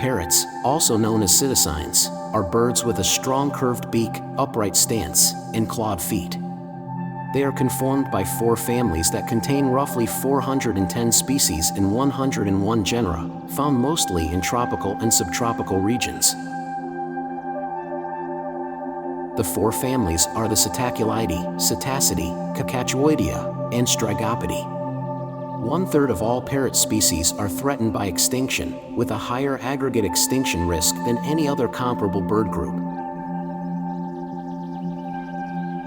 Parrots, also known as citizines, are birds with a strong curved beak, upright stance, and clawed feet. They are conformed by 4 families that contain roughly 410 species in 101 genera, found mostly in tropical and subtropical regions. The 4 families are the Psittaculidae, Psittacidae, Cacatuoidea, and Strigopidae. 1/3 of all parrot species are threatened by extinction, with a higher aggregate extinction risk than any other comparable bird group.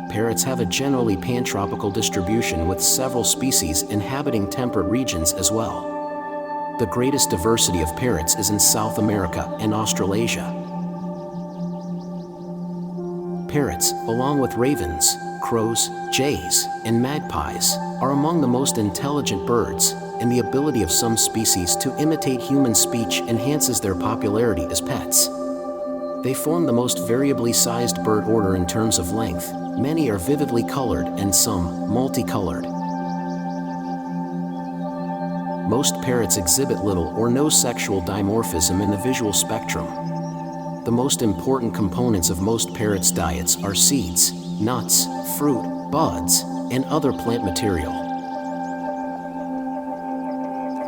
Parrots have a generally pantropical distribution, with several species inhabiting temperate regions as well. The greatest diversity of parrots is in South America and Australasia. Parrots, along with ravens, crows, jays, and magpies, are among the most intelligent birds, and the ability of some species to imitate human speech enhances their popularity as pets. They form the most variably sized bird order in terms of length. Many are vividly colored and some multicolored. Most parrots exhibit little or no sexual dimorphism in the visual spectrum. The most important components of most parrots' diets are seeds, nuts, fruit, buds, and other plant material.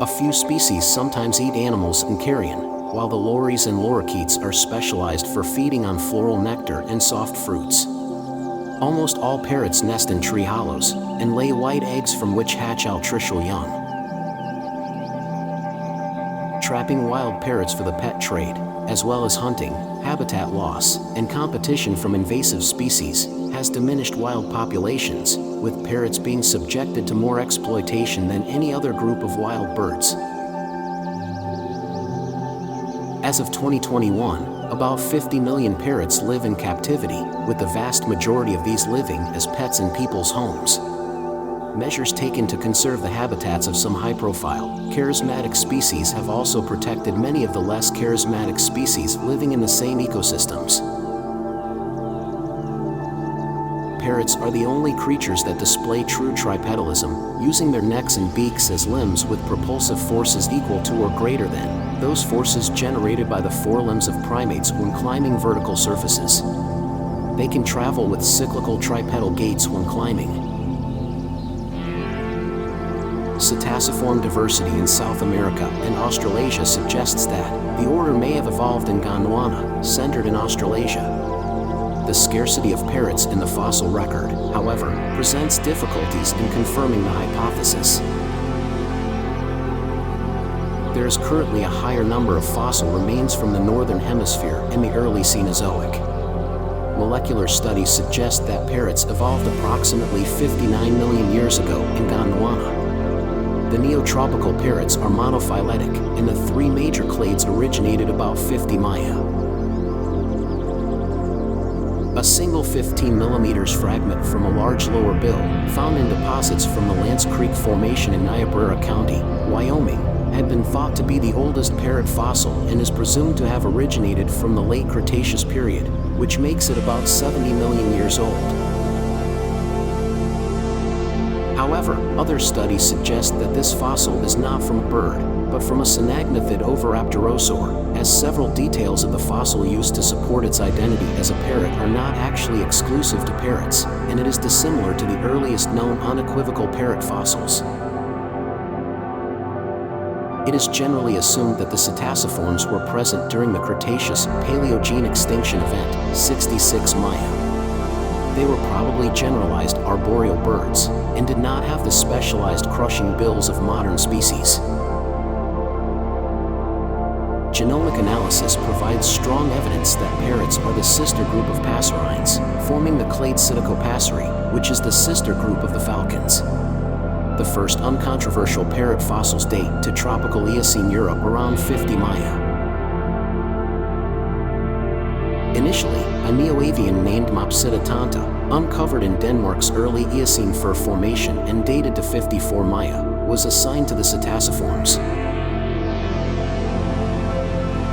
A few species sometimes eat animals in carrion, while the lories and lorikeets are specialized for feeding on floral nectar and soft fruits. Almost all parrots nest in tree hollows and lay white eggs from which hatch altricial young. Trapping wild parrots for the pet trade, as well as hunting, habitat loss, and competition from invasive species, has diminished wild populations, with parrots being subjected to more exploitation than any other group of wild birds. As of 2021, about 50 million parrots live in captivity, with the vast majority of these living as pets in people's homes. Measures taken to conserve the habitats of some high-profile, charismatic species have also protected many of the less charismatic species living in the same ecosystems. Parrots are the only creatures that display true tripedalism, using their necks and beaks as limbs with propulsive forces equal to or greater than those forces generated by the forelimbs of primates when climbing vertical surfaces. They can travel with cyclical tripedal gaits when climbing. Psittaciform diversity in South America and Australasia suggests that the order may have evolved in Gondwana, centered in Australasia. The scarcity of parrots in the fossil record, however, presents difficulties in confirming the hypothesis. There is currently a higher number of fossil remains from the northern hemisphere in the early Cenozoic. Molecular studies suggest that parrots evolved approximately 59 million years ago in Gondwana. The neotropical parrots are monophyletic, and the 3 major clades originated about 50 Maya. A single 15 mm fragment from a large lower bill, found in deposits from the Lance Creek Formation in Niobrara County, Wyoming, had been thought to be the oldest parrot fossil and is presumed to have originated from the late Cretaceous period, which makes it about 70 million years old. However, other studies suggest that this fossil is not from a bird, but from a synagnatid oviraptorosaur, as several details of the fossil used to support its identity as a parrot are not actually exclusive to parrots, and it is dissimilar to the earliest known unequivocal parrot fossils. It is generally assumed that the psittaciforms were present during the Cretaceous Paleogene extinction event, 66 Maya. They were probably generalized arboreal birds, and did not have the specialized crushing bills of modern species. Genomic analysis provides strong evidence that parrots are the sister group of passerines, forming the clade Psittacopasseri, which is the sister group of the falcons. The first uncontroversial parrot fossils date to tropical Eocene Europe around 50 Maya. Initially, a neoavian named Mopsida tanta, uncovered in Denmark's early Eocene fur formation and dated to 54 Maya, was assigned to the psittaciforms.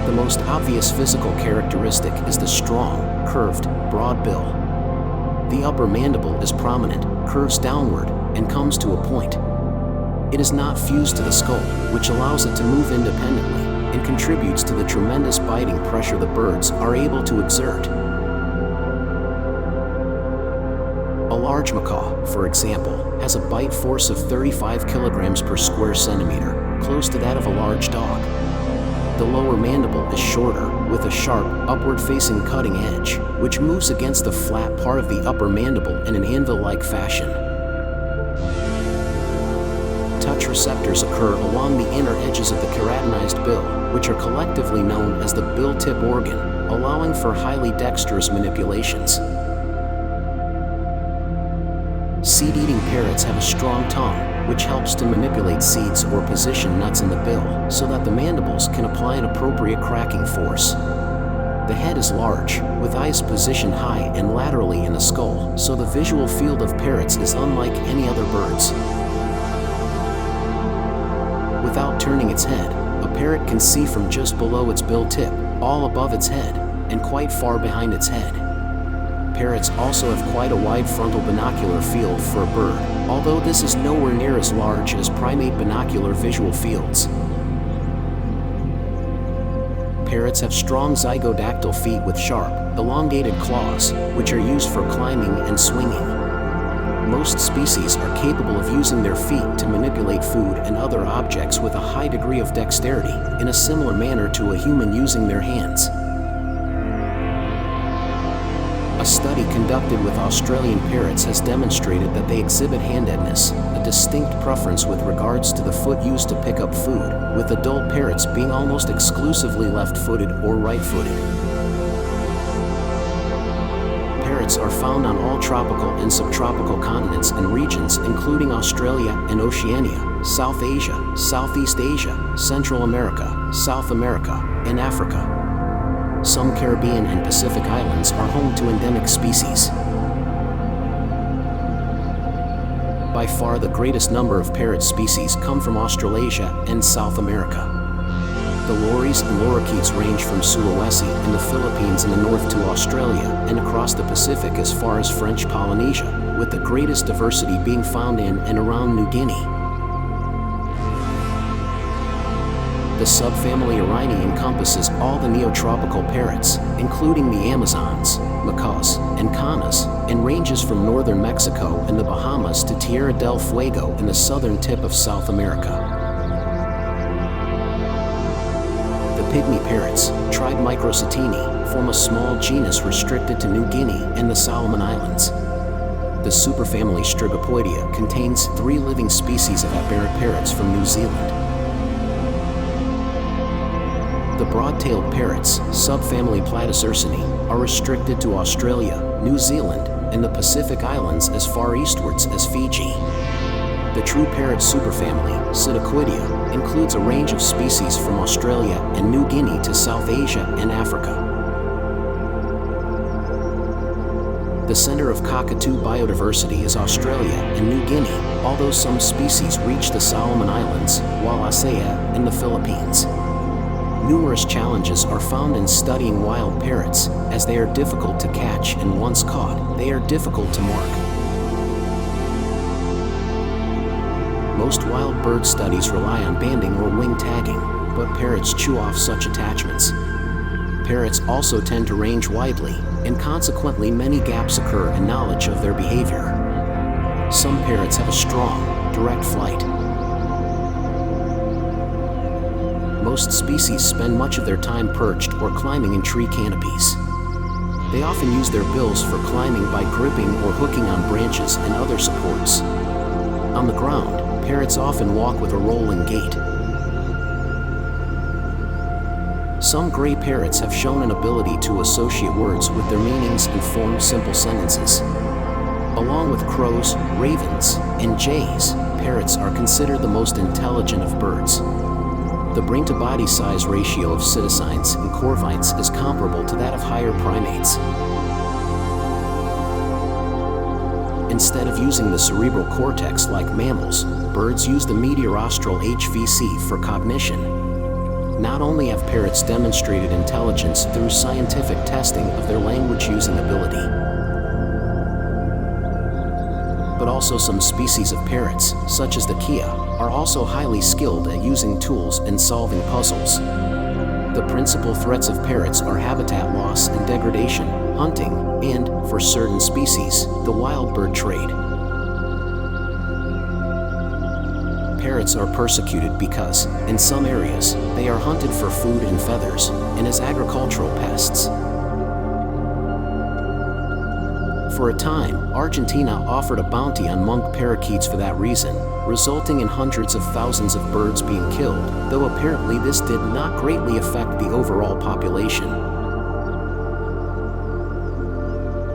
The most obvious physical characteristic is the strong, curved, broad bill. The upper mandible is prominent, curves downward, and comes to a point. It is not fused to the skull, which allows it to move independently. and contributes to the tremendous biting pressure the birds are able to exert. A large macaw, for example, has a bite force of 35 kilograms per square centimeter, close to that of a large dog. The lower mandible is shorter, with a sharp, upward-facing cutting edge, which moves against the flat part of the upper mandible in an anvil-like fashion. Touch receptors occur along the inner edges of the keratinized bill, which are collectively known as the bill tip organ, allowing for highly dexterous manipulations. Seed-eating parrots have a strong tongue, which helps to manipulate seeds or position nuts in the bill so that the mandibles can apply an appropriate cracking force. The head is large, with eyes positioned high and laterally in the skull, so the visual field of parrots is unlike any other birds. Without turning its head, a parrot can see from just below its bill tip, all above its head, and quite far behind its head. Parrots also have quite a wide frontal binocular field for a bird, although this is nowhere near as large as primate binocular visual fields. Parrots have strong zygodactyl feet with sharp, elongated claws, which are used for climbing and swinging. Most species are capable of using their feet to manipulate food and other objects with a high degree of dexterity, in a similar manner to a human using their hands. A study conducted with Australian parrots has demonstrated that they exhibit handedness, a distinct preference with regards to the foot used to pick up food, with adult parrots being almost exclusively left-footed or right-footed. Parrots are found on all tropical and subtropical continents and regions, including Australia and Oceania, South Asia, Southeast Asia, Central America, South America, and Africa. Some Caribbean and Pacific islands are home to endemic species. By far the greatest number of parrot species come from Australasia and South America. The lories and lorikeets range from Sulawesi in the Philippines in the north to Australia and across the Pacific as far as French Polynesia, with the greatest diversity being found in and around New Guinea. The subfamily Erinae encompasses all the neotropical parrots, including the Amazons, macaws, and canas, and ranges from northern Mexico and the Bahamas to Tierra del Fuego in the southern tip of South America. The pygmy parrots, tribe Microcetini, form a small genus restricted to New Guinea and the Solomon Islands. The superfamily Strigopoidea contains 3 living species of aberrant parrots from New Zealand. The broad-tailed parrots, subfamily Platycercini, are restricted to Australia, New Zealand, and the Pacific Islands as far eastwards as Fiji. The true parrot superfamily, Psittacoidea, includes a range of species from Australia and New Guinea to South Asia and Africa. The center of cockatoo biodiversity is Australia and New Guinea, although some species reach the Solomon Islands, while Acea in the Philippines. Numerous challenges are found in studying wild parrots, as they are difficult to catch and once caught, they are difficult to mark. Most wild bird studies rely on banding or wing tagging, but parrots chew off such attachments. Parrots also tend to range widely, and consequently many gaps occur in knowledge of their behavior. Some parrots have a strong, direct flight. Most species spend much of their time perched or climbing in tree canopies. They often use their bills for climbing by gripping or hooking on branches and other supports. On the ground, parrots often walk with a rolling gait. Some gray parrots have shown an ability to associate words with their meanings and form simple sentences. Along with crows, ravens, and jays, parrots are considered the most intelligent of birds. The brain-to-body size ratio of psittacines and corvites is comparable to that of higher primates. Instead of using the cerebral cortex like mammals, birds use the mediorostral HVC for cognition. Not only have parrots demonstrated intelligence through scientific testing of their language-using ability, but also some species of parrots, such as the kea, are also highly skilled at using tools and solving puzzles. The principal threats of parrots are habitat loss and degradation, hunting, and, for certain species, the wild bird trade. Parrots are persecuted because, in some areas, they are hunted for food and feathers, and as agricultural pests. For a time, Argentina offered a bounty on monk parakeets for that reason, resulting in hundreds of thousands of birds being killed, though apparently this did not greatly affect the overall population.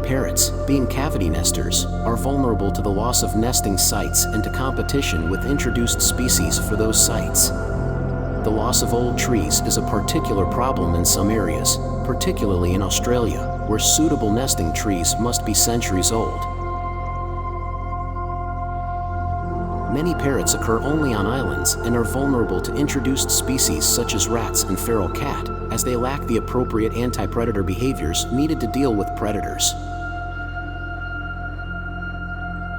Parrots, being cavity nesters, are vulnerable to the loss of nesting sites and to competition with introduced species for those sites. The loss of old trees is a particular problem in some areas, particularly in Australia, where suitable nesting trees must be centuries old. Many parrots occur only on islands and are vulnerable to introduced species such as rats and feral cat, as they lack the appropriate anti-predator behaviors needed to deal with predators.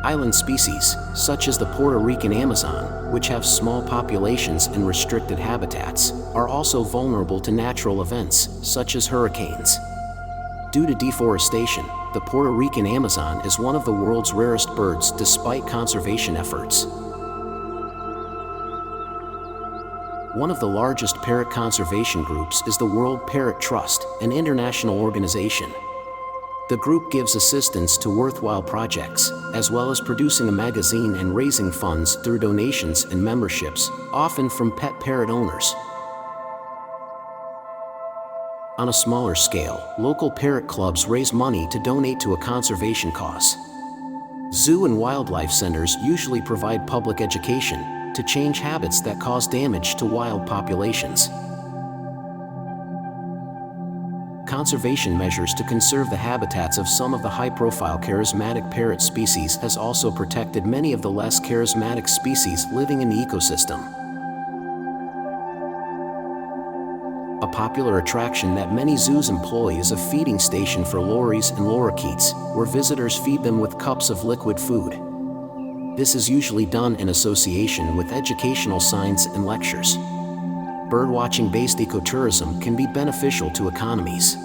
Island species, such as the Puerto Rican Amazon, which have small populations and restricted habitats, are also vulnerable to natural events, such as hurricanes. Due to deforestation, the Puerto Rican Amazon is one of the world's rarest birds despite conservation efforts. One of the largest parrot conservation groups is the World Parrot Trust, an international organization. The group gives assistance to worthwhile projects, as well as producing a magazine and raising funds through donations and memberships, often from pet parrot owners. On a smaller scale, local parrot clubs raise money to donate to a conservation cause. Zoo and wildlife centers usually provide public education to change habits that cause damage to wild populations. Conservation measures to conserve the habitats of some of the high-profile charismatic parrot species has also protected many of the less charismatic species living in the ecosystem. A popular attraction that many zoos employ is a feeding station for lories and lorikeets, where visitors feed them with cups of liquid food. This is usually done in association with educational signs and lectures. Birdwatching-based ecotourism can be beneficial to economies.